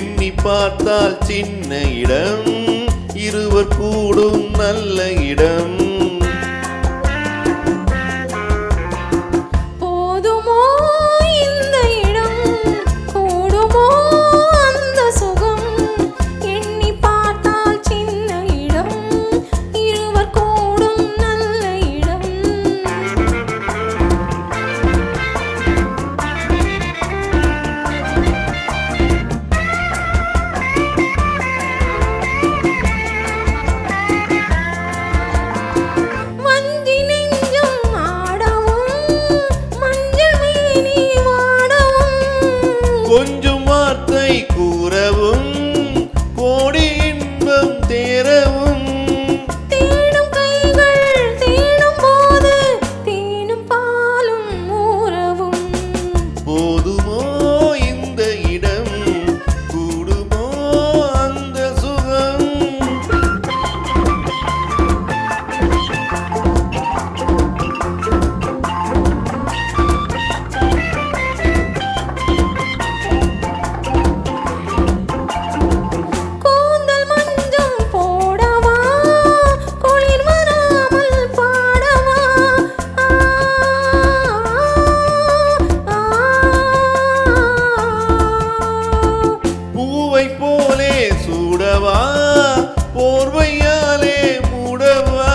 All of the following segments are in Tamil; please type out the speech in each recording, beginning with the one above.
எண்ணி பார்த்தால் சின்ன இடம், இருவர் கூடும் நல்ல இடம். போதுமோ இந்த இடம், கூடுமோ அந்த சுகம், எண்ணி பார்த்தால் சின்ன இடம், இருவர் கூடும் நல்ல இடம். வஞ்சி நெஞ்சம் ஆடவும், மஞ்சள் மேனி வாடவும், கொஞ்சம் வார்த்தை கூறவும், கோடி இன்பம் தேரவும். தேடும் கைகள் தேடும் போது தேனும் பாலும் ஊறவும். போதுமோ இந்த இடம், கூடுமோ அந்த சுகம். கூந்தல் மஞ்சம் போடவா, குளிர் வராமல் பாடவா, பூவை போலே சூடவா, போர்வையாலே மூடவா.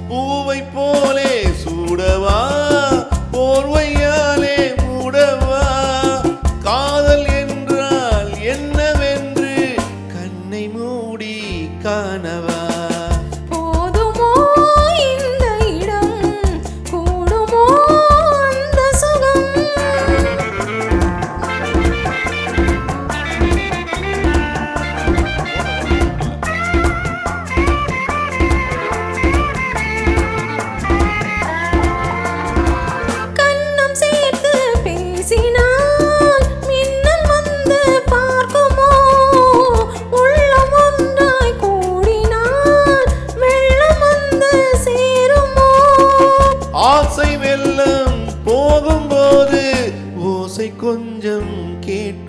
பூவை போலே சூடவா, போர்வையாலே மூடவா. காதல் என்றால் என்னவென்று கண்ணை மூடி காணவா. போதுமோ இந்த இடம், கூடுமோ அந்த சுகம். கன்னம் சேர்த்து பேசினால் மின்னல் வந்து பார்க்குமோ, உள்ளம் ஒன்றாய் கூடினால் வெள்ளம் வந்து சேருமோ. ஆசை வெள்ளம் போகும்போது ஓசை கொஞ்சம் கேட்டு